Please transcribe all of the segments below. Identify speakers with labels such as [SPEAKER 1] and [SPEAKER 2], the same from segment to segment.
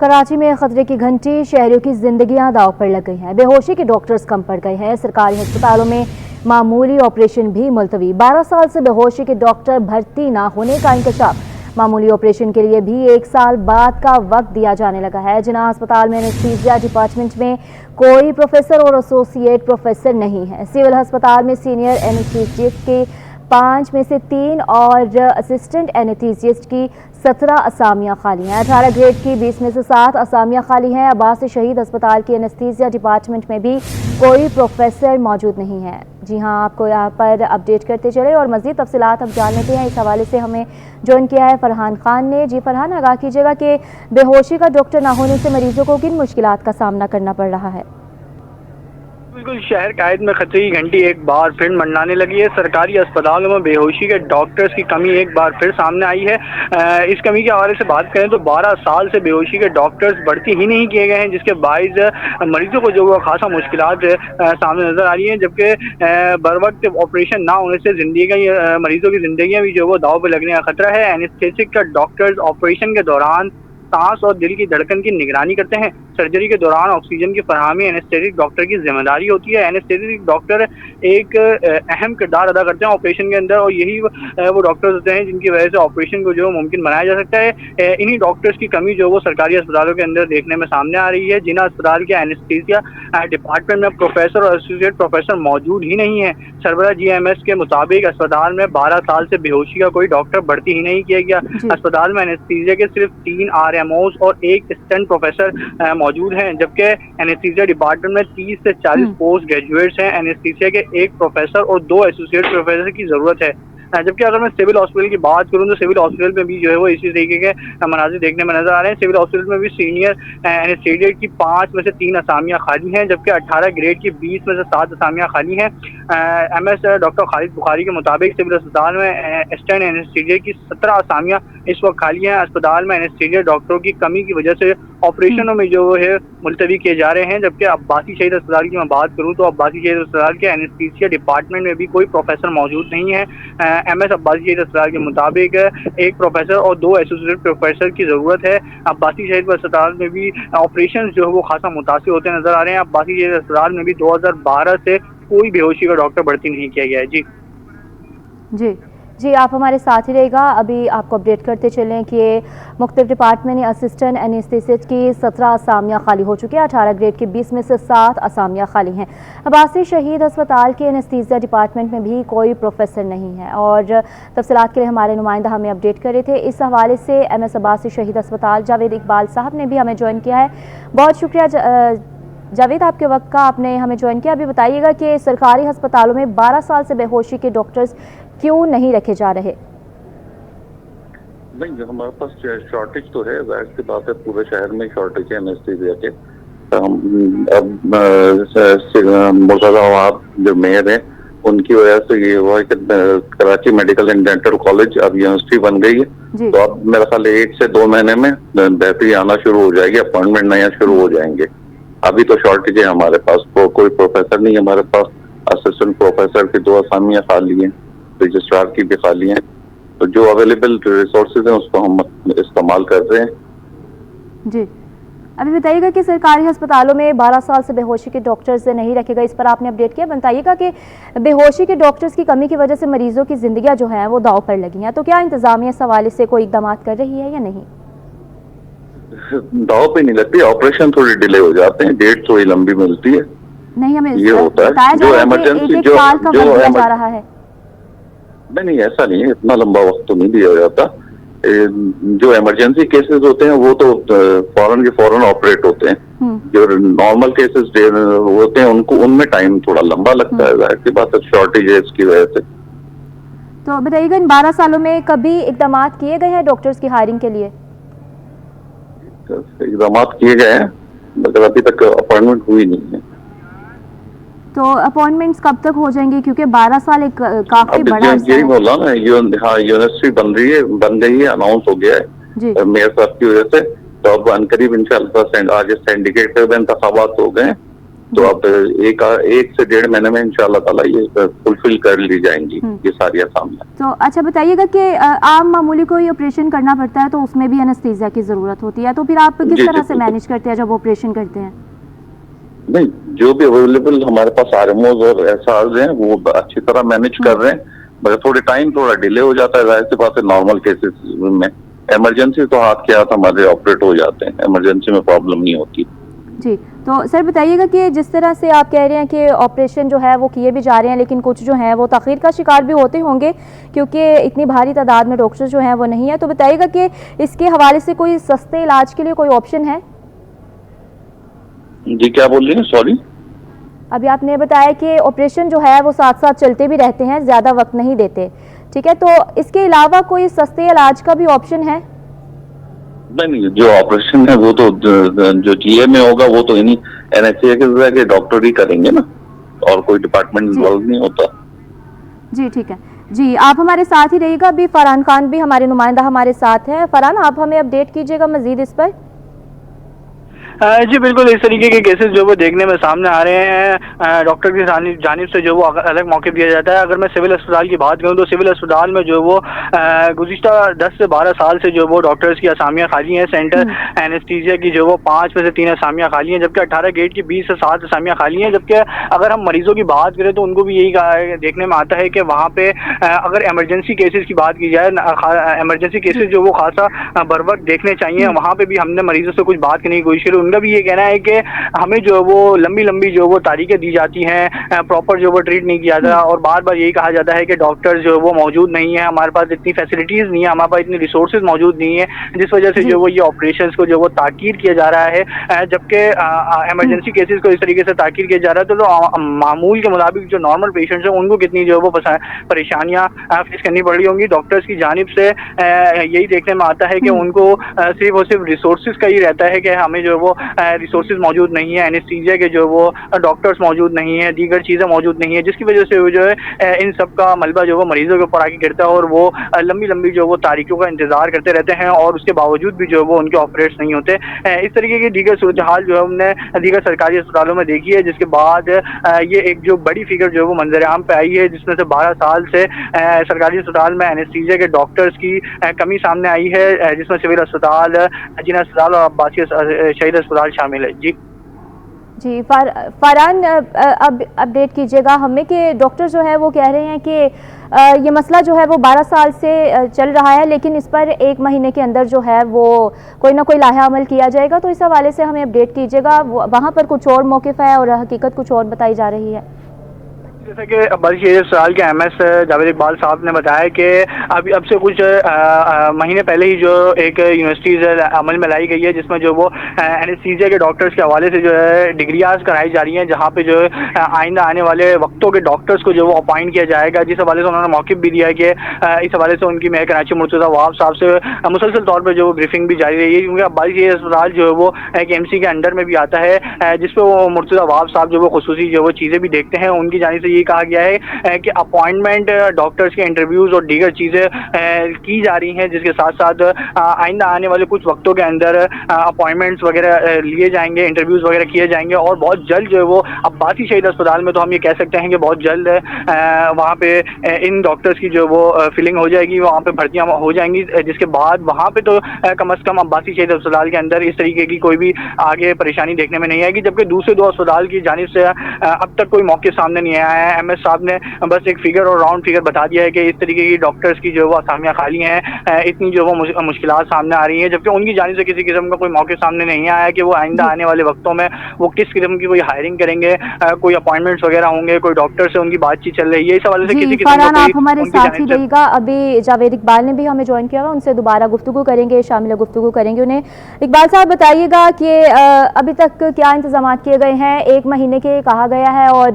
[SPEAKER 1] कराची में खतरे की घंटी, शहरियों की जिंदगियां दांव पर लग गई हैं। बेहोशी के डॉक्टर्स कम पड़ गए हैं। सरकारी अस्पतालों में मामूली ऑपरेशन भी मुलतवी। 12 साल से बेहोशी के डॉक्टर भर्ती ना होने का इंकशाफ। मामूली ऑपरेशन के लिए भी 1 साल बाद का वक्त दिया जाने लगा है। जिन्ना अस्पताल में एनेस्थीसिया डिपार्टमेंट में कोई प्रोफेसर और एसोसिएट प्रोफेसर नहीं है। सिविल अस्पताल में सीनियर एनेस्थीसिस्ट के 5 में से 3 और असिस्टेंट एनेस्थीसिस्ट की 17 असामियाँ खाली हैं। 18 ग्रेड की 20 में से 7 असामियाँ खाली हैं। अब्बासी शहीद अस्पताल की एनेस्थीसिया डिपार्टमेंट में भी कोई प्रोफेसर मौजूद नहीं है। जी हाँ, आपको यहाँ पर अपडेट करते चले और मज़ीद तफसीलात हम जान लेते हैं। इस हवाले से हमें ज्वाइन किया है फरहान खान ने। जी फरहान, आगाह कीजिएगा कि बेहोशी का डॉक्टर ना होने से मरीजों को किन मुश्किलात का सामना करना पड़ रहा है।
[SPEAKER 2] बिल्कुल, शहर कायद में खतरे की घंटी एक बार फिर मंडराने लगी है। सरकारी अस्पतालों में बेहोशी के डॉक्टर्स की कमी एक बार फिर सामने आई है। इस कमी के हवाले से बात करें तो 12 साल से बेहोशी के डॉक्टर्स भर्ती ही नहीं किए गए हैं, जिसके बाइस मरीजों को जो वो खासा मुश्किलात सामने नजर आ रही हैं। जबकि बर वक्त ऑपरेशन ना होने से मरीजों की जिंदगियां भी जो वो दाव पर लगने का खतरा है। एनेस्थेटिक का डॉक्टर्स ऑपरेशन के दौरान सांस और दिल की धड़कन की निगरानी करते हैं। सर्जरी के दौरान ऑक्सीजन की फरहमी एनेस्थेटिक डॉक्टर की जिम्मेदारी होती है। एनेस्थेटिक डॉक्टर एक अहम किरदार अदा करते हैं ऑपरेशन के अंदर, और यही वो डॉक्टर्स होते हैं जिनकी वजह से ऑपरेशन को जो मुमकिन बनाया जा सकता है। इन्हीं डॉक्टर्स की कमी जो वो सरकारी अस्पतालों के अंदर देखने में सामने आ रही है। जिन्ना अस्पताल के एनेस्थीसिया डिपार्टमेंट में प्रोफेसर और एसोसिएट प्रोफेसर मौजूद ही नहीं है। सरबरा GMS के मुताबिक अस्पताल में 12 साल से बेहोशी का कोई डॉक्टर भर्ती ही नहीं किया गया। अस्पताल में एनेस्थीसिया के सिर्फ 3 RMOs और 1 असिस्टेंट प्रोफेसर मौजूद हैं, जबकि एनेस्थीसिया डिपार्टमेंट में 30 से 40 पोस्ट ग्रेजुएट्स हैं। एनेस्थीसिया के 1 प्रोफेसर और 2 एसोसिएट प्रोफेसर की जरूरत है। जबकि अगर मैं सिविल हॉस्पिटल की बात करूं तो सिविल हॉस्पिटल में भी जो है वो इसी तरीके के मनाजिर देखने में नजर आ रहे हैं। सिविल हॉस्पिटल में भी सीनियर एनेस्थेटिक की 5 में से 3 असामियाँ खाली हैं, जबकि 18 ग्रेड की 20 में से 7 असामियाँ खाली हैं। MS डॉक्टर खालिद बुखारी के मुताबिक सिविल अस्पताल में असिस्टेंट एनेस्थेटिक की 17 असामियाँ इस वक्त खाली हैं। अस्पताल में एनेस्थेटिक डॉक्टरों की कमी की वजह से ऑपरेशनों में जो है मुलतवी किए जा रहे हैं। जबकि अब्बासी शहीद अस्पताल की मैं बात करूं तो अब्बासी शहीद अस्पताल के एनेस्थीसिया डिपार्टमेंट में भी कोई प्रोफेसर मौजूद नहीं है। MS अब्बासी शहीद अस्पताल के मुताबिक 1 प्रोफेसर और 2 एसोसिएट प्रोफेसर की जरूरत है। अब्बासी शहीद अस्पताल में भी ऑपरेशन जो है वो खासा मुतासिर होते नजर आ रहे हैं। अब्बासी शहीद अस्पताल में भी 2012 से कोई बेहोशी का डॉक्टर भर्ती नहीं किया गया है।
[SPEAKER 1] जी, आप हमारे साथ ही रहेगा। अभी आपको अपडेट करते चलें कि मुख्तलिफ डिपार्टमेंट में असिस्टेंट एनेस्थेटिस्ट की 17 असामियाँ खाली हो चुकी हैं। 18 ग्रेड की 20 में से 7 असामियाँ खाली हैं। अब्बासी शहीद अस्पताल के एनेस्थीसिया डिपार्टमेंट में भी कोई प्रोफेसर नहीं है और तफसीलात के लिए हमारे नुमाइंदा हमें अपडेट कर रहे थे। इस हवाले से MS अब्बासी शहीद अस्पताल जावेद इकबाल साहब ने भी हमें ज्वाइन किया है। बहुत शुक्रिया जावेद, आपके वक्त का, आपने हमें ज्वाइन किया। अभी बताइएगा कि सरकारी अस्पतालों में 12 साल से बेहोशी के डॉक्टर्स क्यों नहीं रखे जा रहे?
[SPEAKER 3] नहीं, हमारे पास शॉर्टेज तो है, जाहिर सी बात है, पूरे शहर में शॉर्टेज है एनेस्थीसिया के। मुर्तज़ा जो मेयर है उनकी वजह से ये हुआ कि Karachi medical and dental college अब यूनिवर्सिटी बन गई है। तो अब मेरा ख्याल 1 से 2 महीने में बेहतरी आना शुरू हो जाएगी, अपॉइंटमेंट नया शुरू हो जाएंगे। अभी तो शॉर्टेज है हमारे पास, कोई प्रोफेसर नहीं है हमारे पास। असिस्टेंट प्रोफेसर की 2 असामियाँ खाली हैं, रजिस्ट्रार की भी खाली हैं। तो जो अवेलेबल रिसोर्सेज हैं उसको हम इस्तेमाल कर रहे हैं।
[SPEAKER 1] जी, अभी बताइएगा कि सरकारी अस्पतालों में 12 साल से बेहोशी के डॉक्टर्स नहीं रखे गए, इस पर आपने अपडेट किया। बताइएगा कि बेहोशी के डॉक्टर्स की कमी की वजह से मरीजों की जिंदगियां जो हैं वो दांव पर लगी हैं, तो क्या इंतजामिया इस हवाले से कोई इकदाम कर रही है या नहीं?
[SPEAKER 3] दांव पे नहीं लगती, ऑपरेशन थोड़ी डिले हो जाते हैं, डेट थोड़ी लंबी मिलती है।
[SPEAKER 1] नहीं, हमें
[SPEAKER 3] ये होता है जो इमरजेंसी
[SPEAKER 1] एक साल का वक्त दिया जा रहा है।
[SPEAKER 3] नहीं, ऐसा नहीं है, इतना लंबा वक्त तो नहीं दिया जाता। जो इमरजेंसी केसेस होते हैं वो तो फौरन के फौरन ऑपरेट होते हैं। जो नॉर्मल केसेस होते हैं उनमें टाइम थोड़ा लंबा लगता है, जाहिर सी बात है, शॉर्टेज है इसकी वजह से।
[SPEAKER 1] तो बताइएगा, इन 12 सालों में कभी इकदाम किए गए हैं डॉक्टर्स की हायरिंग के लिए?
[SPEAKER 3] इकदाम किए गए हैं मगर अभी तक अपॉइंटमेंट हुई नहीं है।
[SPEAKER 1] तो अपॉइंटमेंट्स कब तक हो जाएंगी, क्योंकि 12 साल एक काफी बड़ा
[SPEAKER 3] यही बोला ना, यूनिवर्सिटी बन गई है, अनाउंस हो गया है मेयर साहब की वजह से। तो अब अनकरीब इंशाल्लाह आज सिंडिकेट के इंतखाबात हो गए, तो अब एक से 1.5 महीने में इंशाल्लाह ताला ये फुलफिल कर ली जाएंगी ये सारी असामियां।
[SPEAKER 1] तो अच्छा बताइएगा कि आम मामूली कोई ऑपरेशन करना पड़ता है तो उसमें भी एनेस्थीसिया की जरूरत होती है, तो फिर आप किस तरह से मैनेज करते हैं जब ऑपरेशन करते हैं?
[SPEAKER 3] नहीं, जो भी अवेलेबल हमारे पास आरएमओज और एसआरज हैं वो अच्छी तरह मैनेज कर रहे हैं, मगर थोड़ा डिले हो जाता है। जाहिर सी बात है, नॉर्मल केसेस में इमरजेंसी तो हाथ के हाथ हमारे ऑपरेट हो जाते हैं, इमरजेंसी में प्रॉब्लम नहीं होती।
[SPEAKER 1] जी, तो सर बताइएगा कि जिस तरह से आप कह रहे हैं कि ऑपरेशन जो है वो किए भी जा रहे हैं, लेकिन कुछ जो है वो तखीर का शिकार भी होते होंगे क्योंकि इतनी भारी तादाद में डॉक्टर जो हैं वो नहीं है, तो बताइएगा कि इसके हवाले से कोई सस्ते इलाज के लिए कोई ऑप्शन है?
[SPEAKER 3] जी, क्या बोल रही हैं? सॉरी।
[SPEAKER 1] अभी आपने बताया कि ऑपरेशन जो है वो साथ साथ चलते भी रहते हैं, ज़्यादा वक्त नहीं देते, ठीक है, तो इसके अलावा कोई सस्ते इलाज का भी ऑप्शन है?
[SPEAKER 3] नहीं, जो ऑपरेशन है वो तो जो जीए में होगा वो तो इन्हीं एनएचए के डॉक्टर ही करेंगे ना, और कोई डिपार्टमेंट इन्वॉल्व नहीं होता।
[SPEAKER 1] जी ठीक है जी, आप हमारे साथ ही रहिएगा। अभी फरहान खान भी हमारे नुमाइंदा हमारे साथ है। फरहान, आप हमें अपडेट कीजिएगा मजीद इस पर।
[SPEAKER 2] जी बिल्कुल, इस तरीके के केसेस जो वो देखने में सामने आ रहे हैं। डॉक्टर की जानिब से जो वो अलग मौके दिया जाता है। अगर मैं सिविल अस्पताल की बात करूं तो सिविल अस्पताल में जो वो गुज़िश्ता 10 से 12 साल से जो वो डॉक्टर्स की असामियां खाली हैं। सेंटर एनेस्थीसिया की जो वो 5 में से 3 असामियां खाली हैं, जबकि 18 गेट की 20 से 7 असामियां खाली हैं। जबकि अगर हम मरीजों की बात करें तो उनको भी यही देखने में आता है कि वहाँ पे अगर एमरजेंसी केसेस की बात की जाए, एमरजेंसी केसेस जो वो खासा बर वक्त देखने चाहिए, वहाँ पे भी हमने मरीजों से कुछ बात करने की कोशिश की। उनका भी ये कहना है कि हमें जो वो लंबी लंबी जो वो तारीखें दी जाती हैं, प्रॉपर जो वो ट्रीट नहीं किया जाता, और बार बार यही कहा जाता है कि डॉक्टर जो वो मौजूद नहीं है, हमारे पास इतनी फैसिलिटीज़ नहीं है, हमारे पास इतनी रिसोर्सेज मौजूद नहीं है, जिस वजह से जो वो ये ऑपरेशंस को जो वो ताकीर किया जा रहा है। जबकि एमरजेंसी केसेस को इस तरीके से ताकीर किया जा रहा है तो मामूल के मुताबिक जो नॉर्मल पेशेंट्स हैं उनको कितनी जो वो परेशानियाँ फेस करनी पड़ रही होंगी। डॉक्टर्स की जानिब से यही देखने में आता है कि उनको सिर्फ और सिर्फ रिसोर्सेज का ही रहता है कि हमें जो वो रिसोर्सेज मौजूद नहीं है, एनेस्थीसिया के जो वो डॉक्टर्स मौजूद नहीं है, दीगर चीज़ें मौजूद नहीं है, जिसकी वजह से वो जो है इन सब का मलबा जो वो मरीजों के ऊपर आके गिरता है और वो लंबी लंबी जो वो तारीखों का इंतजार करते रहते हैं और उसके बावजूद भी जो वो उनके ऑपरेट्स नहीं होते। इस तरीके की दीगर सूरत हाल जो है हमने दीगर सरकारी अस्पतालों में देखी है, जिसके बाद ये एक जो बड़ी फिगर जो है वो मंजर आम पे आई है, जिसमें से 12 साल से सरकारी अस्पताल में एनेस्थीसिया के डॉक्टर्स की कमी सामने आई है, जिसमें सिविल अस्पताल, जिला अस्पताल और अब्बासी शहीद अस्पताल शामिल है।
[SPEAKER 1] जी फरहान, अब अपडेट कीजिएगा हमें कि डॉक्टर जो है वो कह रहे हैं कि ये मसला जो है वो 12 साल से चल रहा है, लेकिन इस पर 1 महीने के अंदर जो है वो कोई ना कोई लाहा अमल किया जाएगा, तो इस हवाले से हमें अपडेट कीजिएगा। वहाँ पर कुछ और मौक़िफ़ है और हकीकत कुछ और बताई जा रही है।
[SPEAKER 2] जैसा कि अब्बासी शहीद अस्पताल के एमएस जावेद इकबाल साहब ने बताया कि अभी अब से कुछ महीने पहले ही जो एक यूनिवर्सिटीज़ अमल में लाई गई है, जिसमें जो वो एनेस्थीसिया के डॉक्टर्स के हवाले से जो है डिग्रियाज कराई जा रही हैं, जहां पे जो है आइंदा आने वाले वक्तों के डॉक्टर्स को जो वो अपॉइंट किया जाएगा, जिस हवाले से उन्होंने मौक़िफ़ भी दिया है कि इस हवाले से उनकी मेयर कराची मुर्तज़ा वहाब साहब से मुसलसल तौर पर जो वो ब्रीफिंग भी जारी रही है, क्योंकि अब्बासी शहीद अस्पताल जो है वो एक एमसी के अंडर में भी आता है, जिसपे वो मुर्तज़ा वहाब साहब जो वो खुसूसी जो वो चीज़ें भी देखते हैं। उनकी जानिब से ये कहा गया है कि अपॉइंटमेंट, डॉक्टर्स के इंटरव्यूज और दीगर चीज़ें की जा रही हैं, जिसके साथ साथ आइंदा आने वाले कुछ वक्तों के अंदर अपॉइंटमेंट्स वगैरह लिए जाएंगे, इंटरव्यूज वगैरह किए जाएंगे, और बहुत जल्द जो है वो अब्बासी शहीद अस्पताल में तो हम ये कह सकते हैं कि बहुत जल्द वहाँ पे इन डॉक्टर्स की जो वो फिलिंग हो जाएगी, वहाँ पे भर्तियाँ हो जाएंगी, जिसके बाद वहाँ पे तो कम अज़ कम अब्बासी शहीद अस्पताल के अंदर इस तरीके की कोई भी आगे परेशानी देखने में नहीं आएगी। जबकि दूसरे 2 अस्पताल की जानिब से अब तक कोई मौके सामने नहीं आया है। एमएस साहब ने बस एक फिगर और राउंड फिगर बता दिया है कि इस तरीके की डॉक्टर्स की जो वो असामियाँ खाली हैं, इतनी जो वो मुश्किलात सामने आ रही हैं, जबकि उनकी जानिब से किसी किस्म का कोई मौके सामने नहीं आया कि वो आइंदा आने वाले वक्तों में वो किस किस्म की कोई हायरिंग करेंगे, कोई अपॉइंटमेंट्स वगैरह होंगे, कोई डॉक्टर से उनकी बातचीत चल रही है, इस हवाले से किसी किस्म का
[SPEAKER 1] आप हमारे साथ ही रहिएगा। अभी जावेद इकबाल ने भी हमें ज्वाइन किया हुआ, उनसे दोबारा गुफ्तगू करेंगे, शामिल गुफ्तगू करेंगे उन्हें। इकबाल साहब बताइएगा कि अभी तक क्या इंतजाम किए गए हैं? 1 महीने के कहा गया है और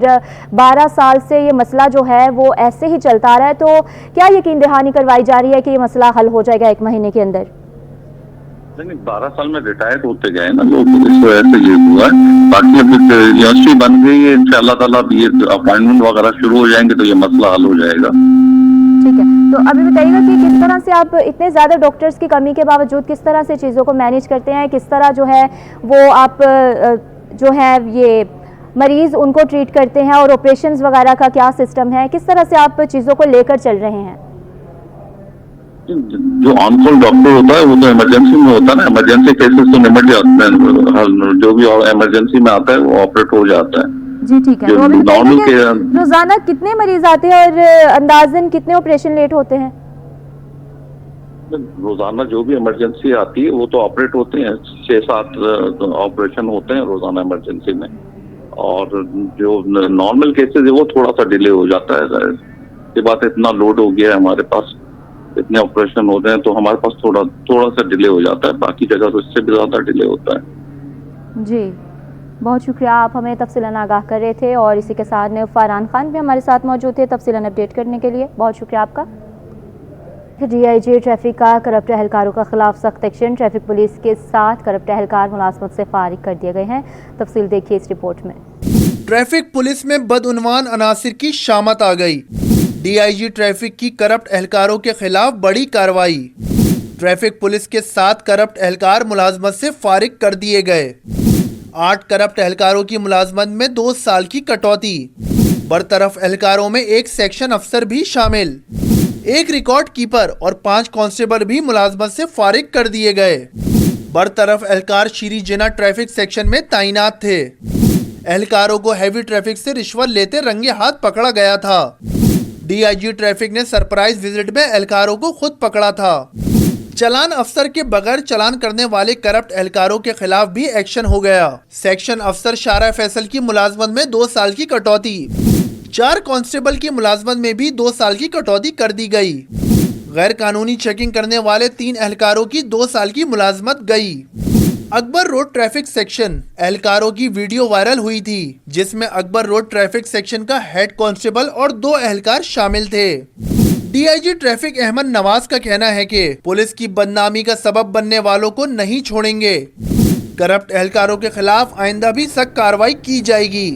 [SPEAKER 1] 12 साल से ये मसला जो है वो ऐसे ही चलता आ रहा है, तो क्या यकीन दहानी करवाई जा रही है कि ये मसला हल हो जाएगा 1 महीने के अंदर?
[SPEAKER 3] नहीं, 12 साल में रिटायर्ड होते गए ना लोग, इस वजह से ये हुआ है। बाकी अभी यूनिवर्सिटी बन गई है, इंशाल्लाह ताला ये अपॉइंटमेंट वगैरह शुरू हो जाएंगे तो ये मसला हल हो जाएगा।
[SPEAKER 1] ठीक है, तो अभी बताइएगा कि किस तरह से आप इतने ज़्यादा डॉक्टर्स की कमी के बावजूद किस तरह से चीज़ों को मैनेज करते हैं, किस तरह जो है वो आप जो है ये मरीज उनको ट्रीट करते हैं और ऑपरेशंस वगैरह का क्या सिस्टम है, किस तरह से आप चीज़ों को लेकर चल रहे हैं?
[SPEAKER 3] जो ऑन कॉल डॉक्टर होता है वो तो इमरजेंसी में होता है ना, इमरजेंसी केसेस तो निपट जाते हैं, जो भी इमरजेंसी में आता है वो ऑपरेट हो जाता है।
[SPEAKER 1] जी ठीक है।
[SPEAKER 3] जो नॉर्मल के
[SPEAKER 1] रोजाना कितने मरीज आते हैं और अंदाजन कितने ऑपरेशन लेट होते हैं?
[SPEAKER 3] रोजाना जो भी इमरजेंसी आती है वो तो ऑपरेट होते हैं, 6-7 ऑपरेशन होते हैं रोजाना इमरजेंसी में, और जो नॉर्मल केसेस है वो थोड़ा सा डिले हो जाता है। ये बात इतना लोड हो गया है हमारे पास, इतने ऑपरेशन होते हैं तो हमारे पास थोड़ा सा डिले हो जाता है, बाकी जगह तो इससे भी ज्यादा डिले होता है।
[SPEAKER 1] जी बहुत शुक्रिया, आप हमें तफसीलन आगाह कर रहे थे और इसी के साथ फरहान खान भी हमारे साथ मौजूद थे तफसीलन अपडेट करने के लिए, बहुत शुक्रिया आपका। DIG ट्रैफिक का करप्ट एहलकारों के खिलाफ सख्त एक्शन, ट्रैफिक पुलिस के 7 करप्ट एहलकार मुलाजमत से फारिग कर दिए गए हैं। तफसील देखिए इस रिपोर्ट में।
[SPEAKER 4] ट्रैफिक पुलिस में बदउनवान अनासिर की शामत आ गई। DIG ट्रैफिक की करप्ट एहलकारों के खिलाफ बड़ी कार्रवाई। ट्रैफिक पुलिस के 7 करप्ट एहलकार मुलाजमत से फारिग कर दिए गए। 8 करप्ट एहलकारों की मुलाजमत में 2 साल की कटौती। बरतरफ एहलकारों में 1 सेक्शन अफसर भी शामिल, 1 रिकॉर्ड कीपर और 5 कांस्टेबल भी मुलाजमत से फारिग कर दिए गए। बरतरफ एहलकार श्री जिना ट्रैफिक सेक्शन में तैनात थे। एहलकारों को हैवी ट्रैफिक से रिश्वत लेते रंगे हाथ पकड़ा गया था। DIG ट्रैफिक ने सरप्राइज विजिट में एहलकारों को खुद पकड़ा था। चालान अफसर के बगैर चालान करने वाले करप्ट एहलकारों के खिलाफ भी एक्शन हो गया। सेक्शन अफसर शारा फैसल की मुलाजमत में 2 साल की कटौती। 4 कांस्टेबल की मुलाजमत में भी 2 साल की कटौती कर दी गई। गैर कानूनी चेकिंग करने वाले 3 एहलकारों की 2 साल की मुलाजमत गई। अकबर रोड ट्रैफिक सेक्शन एहलकारों की वीडियो वायरल हुई थी, जिसमें अकबर रोड ट्रैफिक सेक्शन का हेड कांस्टेबल और 2 एहलकार शामिल थे। DIG ट्रैफिक अहमद नवाज का कहना है कि पुलिस की बदनामी का सबब बनने वालों को नहीं छोड़ेंगे। करप्ट एहलकारों के खिलाफ आइंदा भी सख्त कार्रवाई की जाएगी।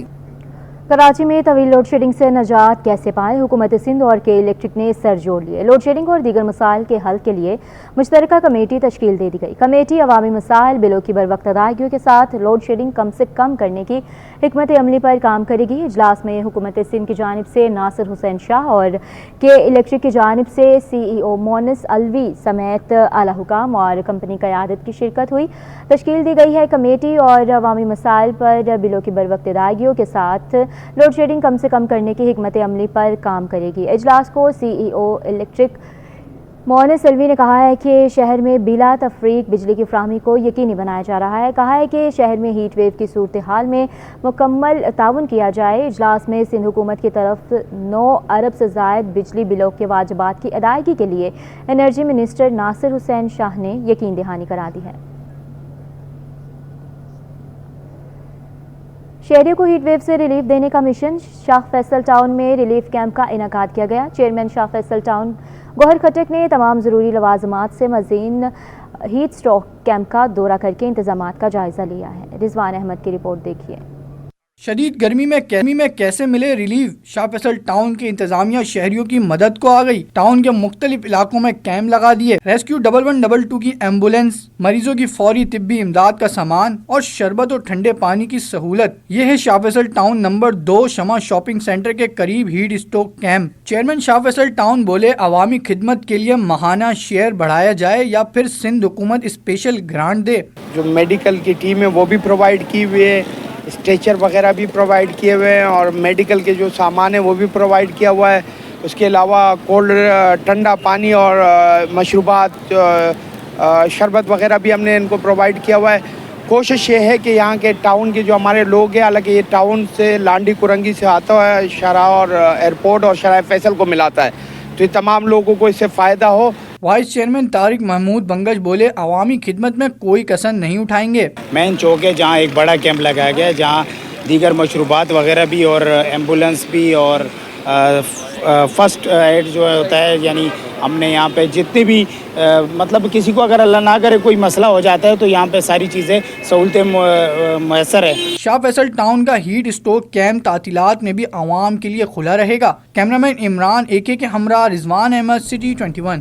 [SPEAKER 1] कराची में तवील लोड शेडिंग से निजात कैसे पाए, हुकूमत सिंध और के इलेक्ट्रिक ने सर जोड़ लिए। लोड शेडिंग और दीगर मसाइल के हल के लिए मुश्तरका कमेटी तश्कील दे दी गई। कमेटी अवामी मसाइल, बिलों की बरवक्त अदायगियों के साथ लोड शेडिंग कम से कम करने की हिकमत अमली पर काम करेगी। इजलास में हुकूमत सिंध की जानिब से नासिर हुसैन शाह और के इलेक्ट्रिक की जानिब से CEO मोनिस अलवी समेत आला हुकाम और कंपनी क़यादत की शिरकत हुई। तश्कील दी गई है कमेटी और अवामी मसाइल पर बिलों की बरवक्त अदायगियों के साथ लोड शेडिंग कम से कम करने की हिकमत अमली पर काम करेगी। इजलास को CEO इलेक्ट्रिक मोनिस अलवी ने कहा है कि शहर में बिला तफरीक बिजली की फ्राहमी को यकीनी बनाया जा रहा है। कहा है कि शहर में हीट वेव की सूरत हाल में मुकम्मल ताउन किया जाए। इजलास में सिंध हुकूमत की तरफ 9 अरब से ज़ायद बिजली बिलों के वाजिबात की अदायगी के लिए एनर्जी मिनिस्टर नासिर हुसैन शाह ने यकीन दहानी करा दी है। शहरियों को हीट वेव से रिलीफ देने का मिशन, शाह फैसल टाउन में रिलीफ कैंप का इनेकाद किया गया। चेयरमैन शाह फैसल टाउन गौहर खटक ने तमाम ज़रूरी लवाजमात से मज़ीद हीट स्ट्रोक कैंप का दौरा करके इंतजामात का जायज़ा लिया है। रिजवान अहमद की रिपोर्ट देखिए।
[SPEAKER 5] शदीद गर्मी में कैसे मिले रिलीफ, शाह फैसल टाउन की इंतजामिया शहरियों की मदद को आ गई। टाउन के मुख्तलिफ इलाकों में कैंप लगा दिए। रेस्क्यू 1122 की एम्बुलेंस, मरीजों की फौरी तिब्बी इमदाद का सामान और शरबत और ठंडे पानी की सहूलत। ये है शाह फैसल टाउन नंबर 2 शमा शॉपिंग सेंटर के करीब heat stroke camp. Chairman Shah Faisal town बोले, अवामी खिदमत के लिए माहाना शेयर बढ़ाया जाए या फिर सिंध हुकूमत स्पेशल ग्रांट दे।
[SPEAKER 6] जो मेडिकल की टीम है वो भी प्रोवाइड की हुई है, स्ट्रेचर वगैरह भी प्रोवाइड किए हुए हैं और मेडिकल के जो सामान है वो भी प्रोवाइड किया हुआ है। उसके अलावा कोल्ड ठंडा पानी और मशरूबात, शरबत वगैरह भी हमने इनको प्रोवाइड किया हुआ है। कोशिश ये है कि यहाँ के टाउन के जो हमारे लोग हैं, हालांकि ये टाउन से लांडी कुरंगी से आता है, शरा और एयरपोर्ट और शराय फैसल को मिलाता है, तो ये तमाम लोगों को इससे फ़ायदा हो।
[SPEAKER 5] वाइस चेयरमैन तारिक महमूद बंगश बोले, अवामी खिदमत में कोई कसर नहीं उठाएंगे।
[SPEAKER 7] मेन चौक है जहाँ एक बड़ा कैंप लगाया गया है, जहाँ दीगर मशरूबात वगैरह भी और एम्बुलेंस भी और फर्स्ट एड जो होता है, यानी हमने यहाँ पे जितने भी मतलब किसी को अगर अल्लाह ना करे कोई मसला हो जाता है तो यहाँ पे सारी चीज़ें सहूलतें मैसर है।
[SPEAKER 5] शाह फैसल टाउन का हीट स्ट्रोक कैंप तातीलात में भी आवाम के लिए खुला रहेगा। कैमरामैन इमरान AK के हमरा, रिजवान अहमद, सिटी 21।